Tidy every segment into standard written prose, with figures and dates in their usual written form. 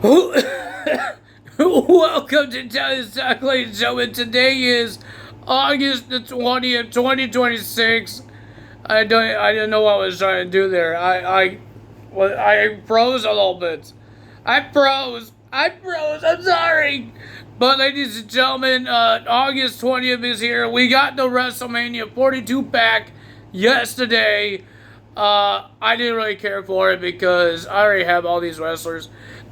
Welcome to Tell Talk, ladies and gentlemen. Today is August the 20th, 2026. I didn't know what I was trying to do there. I froze a little bit. I froze. I'm sorry. But ladies and gentlemen, August 20th is here. We got the WrestleMania 42 pack yesterday. I didn't really care for it because I already have all these wrestlers.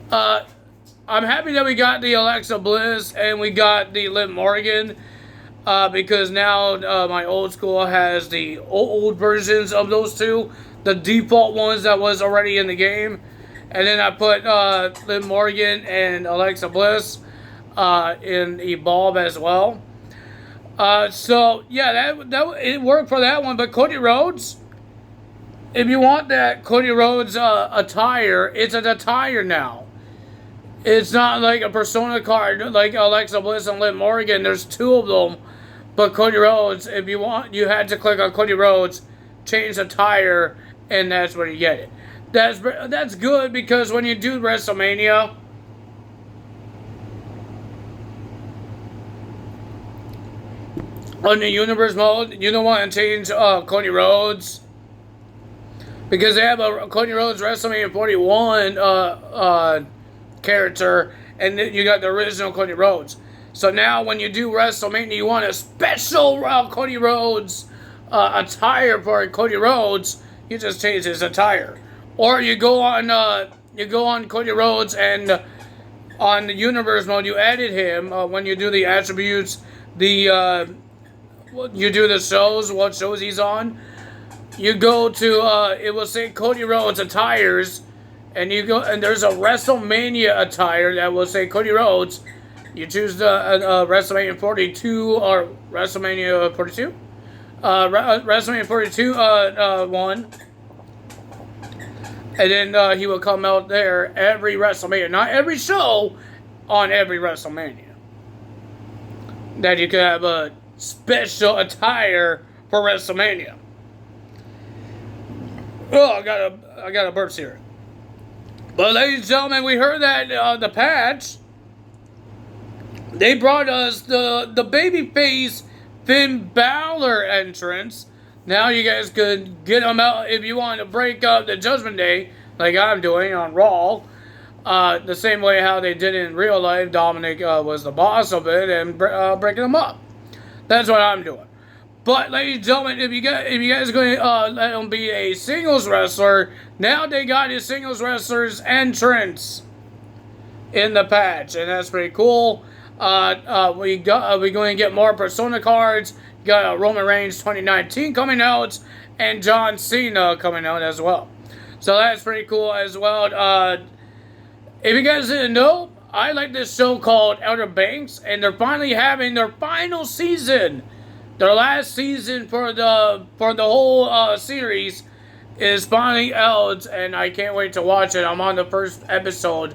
I'm happy that we got the Alexa Bliss and we got the Liv Morgan. Because now my old school has the old versions of those two, the default ones that was already in the game, and then I put Liv Morgan and Alexa Bliss in Evolve as well. So yeah, that it worked for that one. But Cody Rhodes, if you want that Cody Rhodes attire, it's an attire now. It's not like a Persona card like Alexa Bliss and Liv Morgan. There's two of them. But Cody Rhodes, if you want, you had to click on Cody Rhodes, change the tire, and that's where you get it. That's good because when you do WrestleMania, on the Universe mode, you don't want to change Cody Rhodes because they have a Cody Rhodes WrestleMania 41 character, and you got the original Cody Rhodes. So now when you do WrestleMania, you want a special Cody Rhodes attire for Cody Rhodes, you just change his attire. Or you go on Cody Rhodes and on the Universe mode, you edit him when you do the attributes, you do the shows, what shows he's on. You go to it will say Cody Rhodes attires, and you go and there's a WrestleMania attire that will say Cody Rhodes. You choose the WrestleMania 42 or WrestleMania 42? WrestleMania 42 one. And then he will come out there every WrestleMania. Not every show, on every WrestleMania. That you could have a special attire for WrestleMania. Oh, I got a burps here. But ladies and gentlemen, we heard that the patch, they brought us the babyface Finn Balor entrance. Now you guys could get them out if you want to break up the Judgment Day, like I'm doing on Raw. The same way how they did in real life. Dominic was the boss of it and breaking them up. That's what I'm doing. But ladies and gentlemen, if you guys are going to let him be a singles wrestler, now they got his singles wrestler's entrance in the patch, and that's pretty cool. We're going to get more Persona cards. Got Roman Reigns 2019 coming out, and John Cena coming out as well. So that's pretty cool as well. If you guys didn't know, I like this show called Outer Banks, and they're finally having their final season. Their last season for the whole series is finally out, and I can't wait to watch it. I'm on the first episode.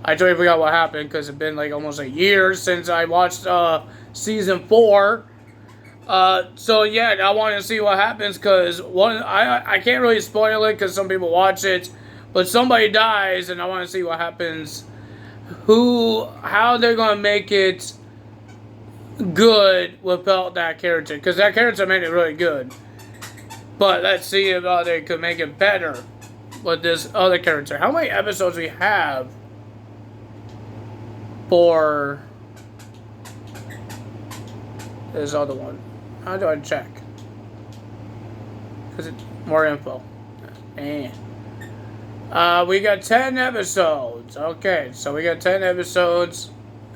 I totally forgot what happened because it's been like almost a year since I watched season 4. So yeah, I want to see what happens because I can't really spoil it because some people watch it, but somebody dies and I want to see what happens. How they're gonna make it good without that character, because that character made it really good. But let's see if they could make it better with this other character. How many episodes we have for this other one? How do I check? Is it more info? We got 10 episodes. Okay, so we got 10 episodes,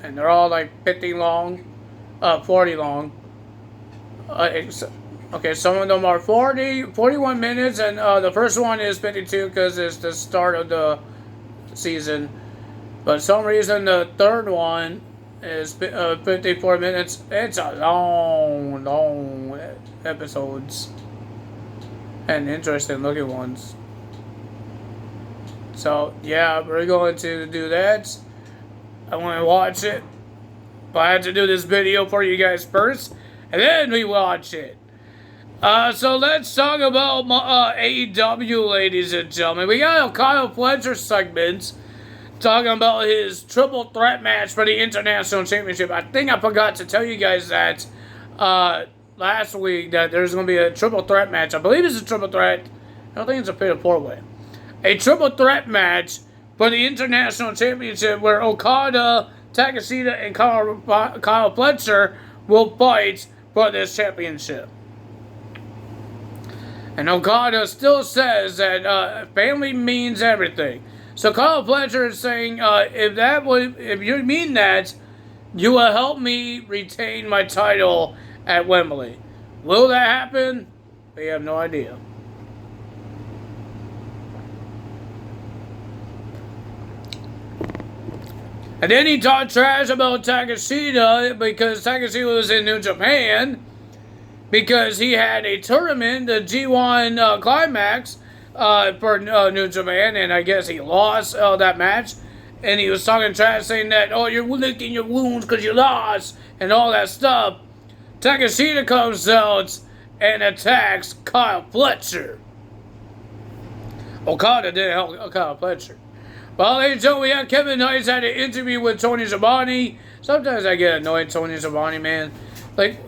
and they're all like 50 long, 40 long. Okay, some of them are 41 minutes, and the first one is 52 because it's the start of the season. But for some reason, the third one is 54 minutes. It's a long episodes. And interesting looking ones. So, yeah, we're going to do that. I want to watch it. But I have to do this video for you guys first. And then we watch it. So let's talk about AEW, ladies and gentlemen. We got a Kyle Fletcher segment talking about his triple threat match for the International Championship. I think I forgot to tell you guys that last week that there's going to be a triple threat match. I believe it's a triple threat. I don't think it's a fatal four-way. A triple threat match for the International Championship where Okada, Takeshita, and Kyle Fletcher will fight for this championship. And Okada still says that family means everything. So Kyle Fletcher is saying, if you mean that, you will help me retain my title at Wembley. Will that happen? We have no idea. And then he talked trash about Takeshita because Takeshita was in New Japan because he had a tournament, the G1 Climax for New Japan, and I guess he lost that match. And he was talking trash saying that, oh, you're licking your wounds because you lost and all that stuff. Takeshita comes out and attacks Kyle Fletcher. Okada didn't help Kyle Fletcher. Well, ladies and gentlemen, we have Kevin Knight had an interview with Tony Schiavone. Sometimes I get annoyed, Tony Schiavone, man. Like,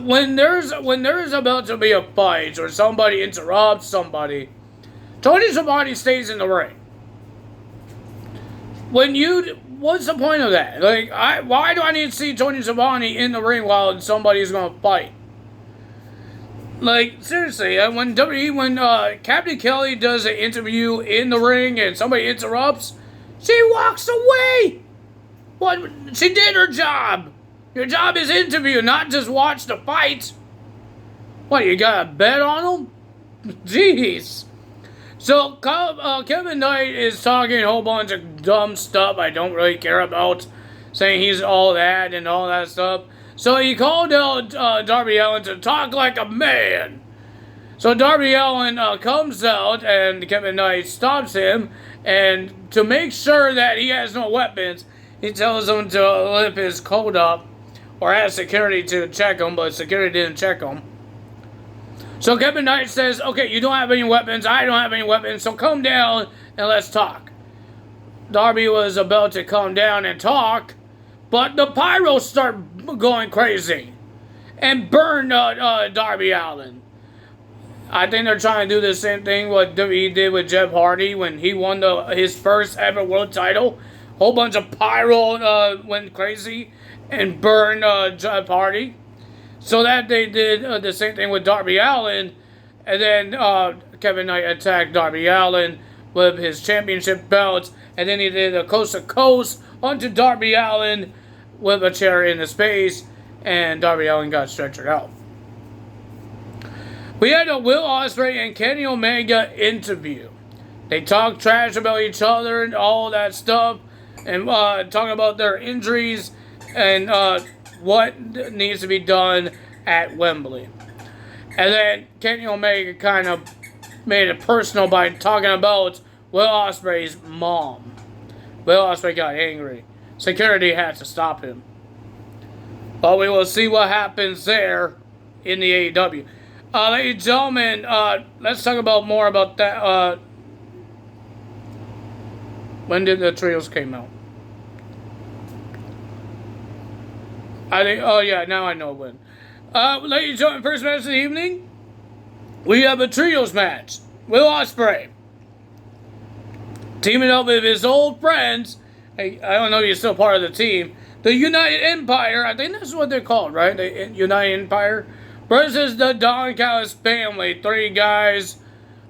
when there's about to be a fight or somebody interrupts somebody, Tony Schiavone stays in the ring. What's the point of that? Like, why do I need to see Tony Schiavone in the ring while somebody's gonna fight? Like, seriously, when Captain Kelly does an interview in the ring and somebody interrupts, she walks away. What? She did her job. Your job is interview, not just watch the fight. What, you got a bet on them? Jeez. So, Kevin Knight is talking a whole bunch of dumb stuff I don't really care about, saying he's all that and all that stuff. So he called out Darby Allin to talk like a man. So Darby Allin comes out and Kevin Knight stops him, and to make sure that he has no weapons, he tells him to lift his coat up or ask security to check him, but security didn't check him. So Kevin Knight says, okay, you don't have any weapons, I don't have any weapons, so come down and let's talk. Darby was about to come down and talk, but the pyros start going crazy and burn Darby Allin. I think they're trying to do the same thing what he did with Jeff Hardy when he won his first ever world title. Whole bunch of pyro went crazy and burned Jeff Hardy. So that they did the same thing with Darby Allin, and then Kevin Knight attacked Darby Allin with his championship belts, and then he did a coast to coast onto Darby Allin with a chair in his face, and Darby Allin got stretchered out. We had a Will Ospreay and Kenny Omega interview. They talked trash about each other and all that stuff, and talking about their injuries and what needs to be done at Wembley. And then Kenny Omega kind of made it personal by talking about Will Ospreay's mom. Will Ospreay got angry. Security had to stop him. But we will see what happens there in the AEW. Ladies and gentlemen, let's talk about more about that. When did the trios came out? I think, oh yeah, now I know when. Ladies and gentlemen, first match of the evening, we have a trios match. Will Ospreay teaming up with his old friends. Hey, I don't know if you're still part of the team. The United Empire, I think that's what they're called, right? The United Empire versus the Don Callis family. 3 guys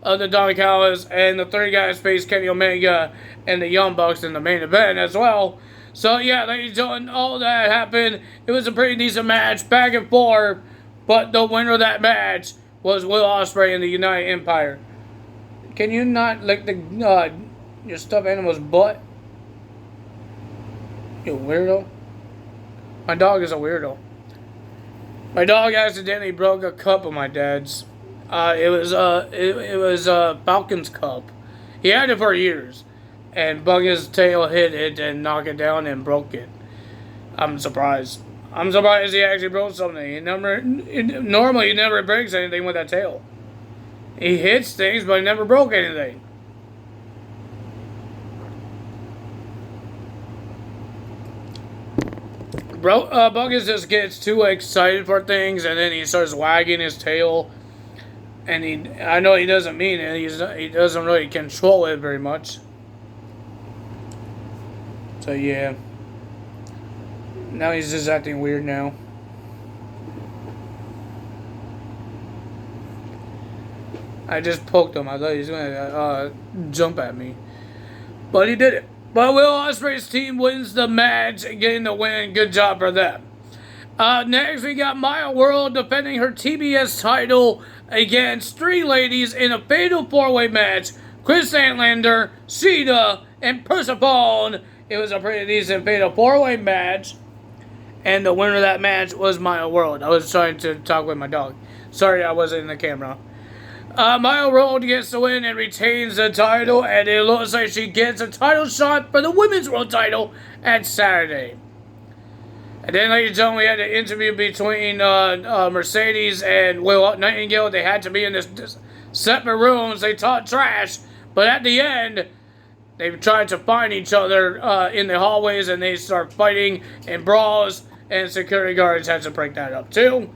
of the Don Callis, and the 3 guys face Kenny Omega and the Young Bucks in the main event as well. So yeah, ladies and gentlemen, all that happened. It was a pretty decent match, back and forth, but the winner of that match was Will Ospreay and the United Empire. Can you not lick the your stuffed animal's butt? You weirdo. My dog is a weirdo. My dog accidentally broke a cup of my dad's. It was Falcon's cup. He had it for years, and bug his tail hit it and knocked it down and broke it. I'm surprised. I'm surprised he actually broke something. Normally he never breaks anything with that tail. He hits things, but he never broke anything. Bucket just gets too excited for things, and then he starts wagging his tail. And I know he doesn't mean it. He doesn't really control it very much. So yeah. Now he's just acting weird now. I just poked him. I thought he was gonna jump at me, but he did it. But Will Ospreay's team wins the match, getting the win. Good job for them. Next, we got Maya World defending her TBS title against three ladies in a fatal four-way match. Chris Statlander, Sheeta, and Persephone. It was a pretty decent fatal four-way match. And the winner of that match was Maya World. I was trying to talk with my dog. Sorry, I wasn't in the camera. Maya World gets the win and retains the title. And it looks like she gets a title shot for the Women's World title at Saturday. And then, ladies and gentlemen, we had an interview between Mercedes and Will Nightingale. They had to be in this separate rooms. They talked trash. But at the end, they tried to find each other in the hallways, and they start fighting and brawls. And security guards had to break that up, too.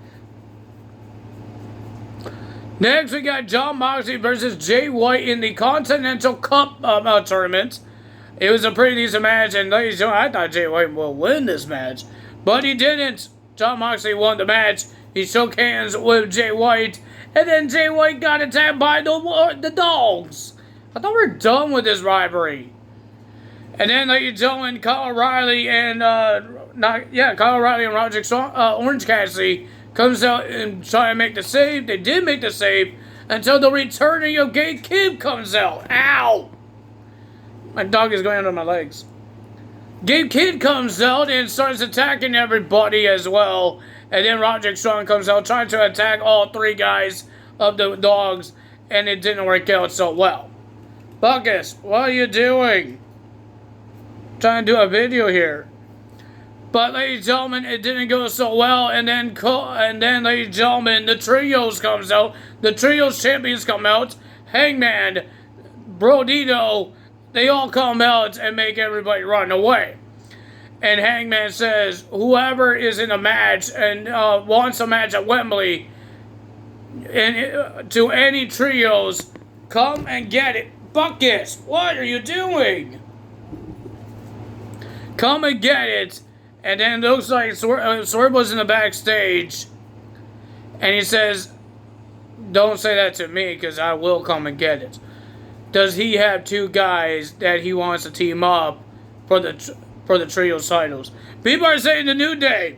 Next, we got Jon Moxley versus Jay White in the Continental Cup tournament. It was a pretty decent match, and ladies and gentlemen, I thought Jay White will win this match. But he didn't. Jon Moxley won the match. He shook hands with Jay White. And then Jay White got attacked by the dogs. I thought we were done with this rivalry. And then, ladies and gentlemen, Kyle O'Reilly and Roger Orange Cassidy comes out and try to make the save. They did make the save until the returning of Gabe Kidd comes out. Ow! My dog is going under my legs. Gabe Kidd comes out and starts attacking everybody as well. And then Roderick Strong comes out trying to attack all three guys of the dogs. And it didn't work out so well. Buckus, what are you doing? I'm trying to do a video here. But ladies and gentlemen, it didn't go so well. And then ladies and gentlemen, the trios comes out. The trios champions come out. Hangman, Brodito, they all come out and make everybody run away. And Hangman says, whoever is in a match and wants a match at Wembley, and to any trios, come and get it. Buckus, what are you doing? Come and get it. And then it looks like Swerve was in the backstage. And he says, don't say that to me because I will come and get it. Does he have two guys that he wants to team up for the trio titles? People are saying the New Day.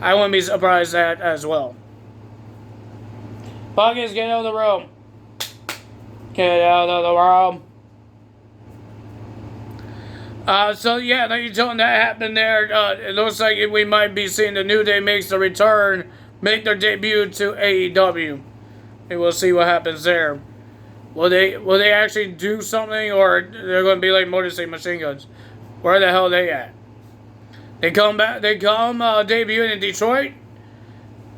I wouldn't be surprised at that as well. Buckets, get out of the room. Get out of the room. So yeah, ladies and gentlemen, that happened there. It looks like we might be seeing the New Day makes the return, make their debut to AEW. And we'll see what happens there. Will they actually do something, or they're going to be like Motor City Machine Guns? Where the hell are they at? They come back. They come debuting in Detroit.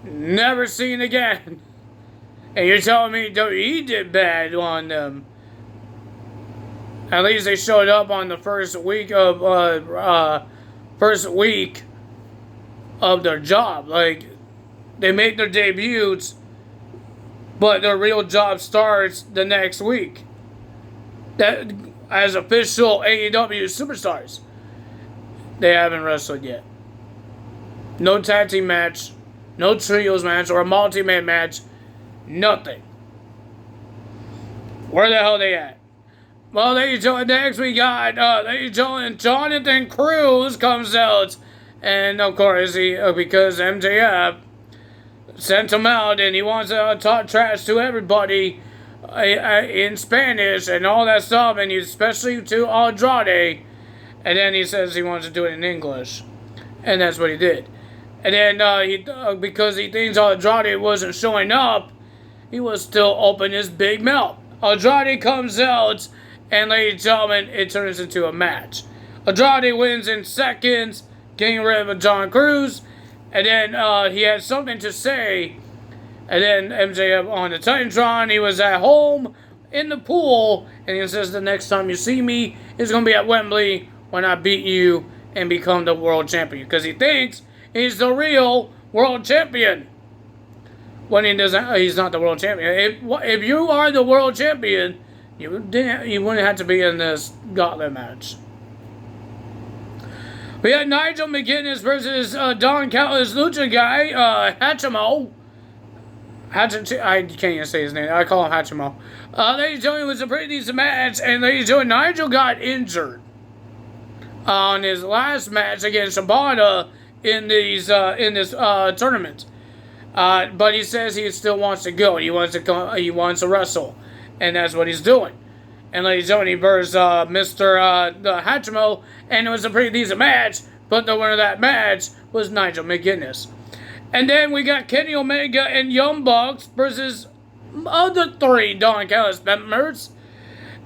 Never seen again. And you're telling me WWE did bad on them? At least they showed up on the first week of their job. Like, they make their debuts, but their real job starts the next week. That as official AEW superstars. They haven't wrestled yet. No tag team match, no trios match, or a multi-man match. Nothing. Where the hell are they at? Well, ladies and gentlemen, next we got, ladies and gentlemen, Jonathan Cruz comes out. And, of course, because MJF sent him out and he wants to talk trash to everybody in Spanish and all that stuff, and especially to Andrade. And then he says he wants to do it in English. And that's what he did. And then, because he thinks Andrade wasn't showing up, he was still open his big mouth. Andrade comes out, and ladies and gentlemen, it turns into a match. Andrade wins in seconds, getting rid of John Cruz, and then he had something to say, and then MJF on the Titantron, he was at home in the pool, and he says the next time you see me is going to be at Wembley when I beat you and become the world champion because he thinks he's the real world champion. When he doesn't, he's not the world champion. If you are the world champion, you wouldn't have to be in this gauntlet match. We had Nigel McGuinness versus Don Callis Lucha guy, Hachimo. I can't even say his name. I call him Hachimo. Ladies and gentlemen, it was a pretty decent match, and ladies and gentlemen, Nigel got injured on his last match against Shibata in this tournament. But he says he still wants to go. He wants to wrestle, and that's what he's doing. And ladies and gentlemen, he versus Mr. Hachimo, and it was a pretty decent match. But the winner of that match was Nigel McGuinness. And then we got Kenny Omega and Young Bucks versus other 3 Don Callis members.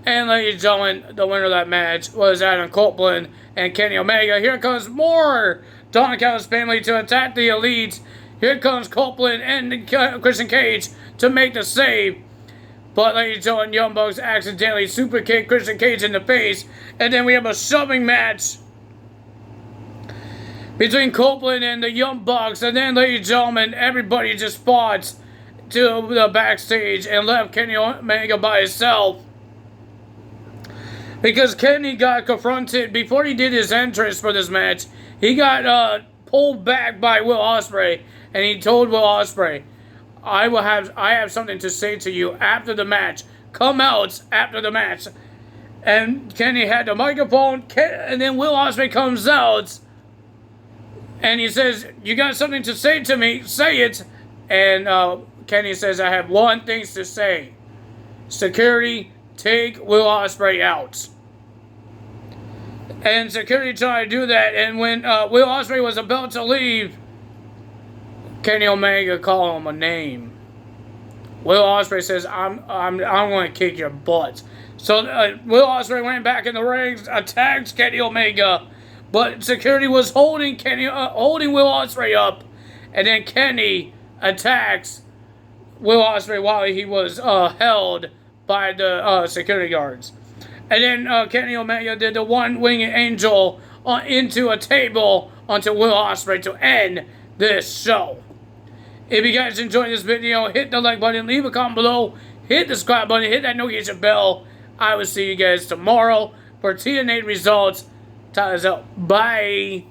And ladies and gentlemen, the winner of that match was Adam Copeland and Kenny Omega. Here comes more Don Callis family to attack the Elites. Here comes Copeland and Christian Cage to make the save. But ladies and gentlemen, Young Bucks accidentally super kick Christian Cage in the face. And then we have a shoving match between Copeland and the Young Bucks. And then, ladies and gentlemen, everybody just fought to the backstage and left Kenny Omega by himself. Because Kenny got confronted before he did his entrance for this match. He got pulled back by Will Ospreay, and he told Will Ospreay, I have something to say to you after the match. Come out after the match. And Kenny had the microphone, and then Will Ospreay comes out, and he says, you got something to say to me, say it. And Kenny says, I have one thing to say. Security, take Will Ospreay out. And security tried to do that, and when Will Ospreay was about to leave, Kenny Omega called him a name. Will Ospreay says, I'm going to kick your butt. So Will Ospreay went back in the ring, attacked Kenny Omega, but security was holding Will Ospreay up, and then Kenny attacks Will Ospreay while he was held by the security guards. And then Kenny Omega did the one-winged angel into a table onto Will Ospreay to end this show. If you guys enjoyed this video, hit the like button, leave a comment below, hit the subscribe button, hit that notification bell. I will see you guys tomorrow for TNA results. Time is up. Bye.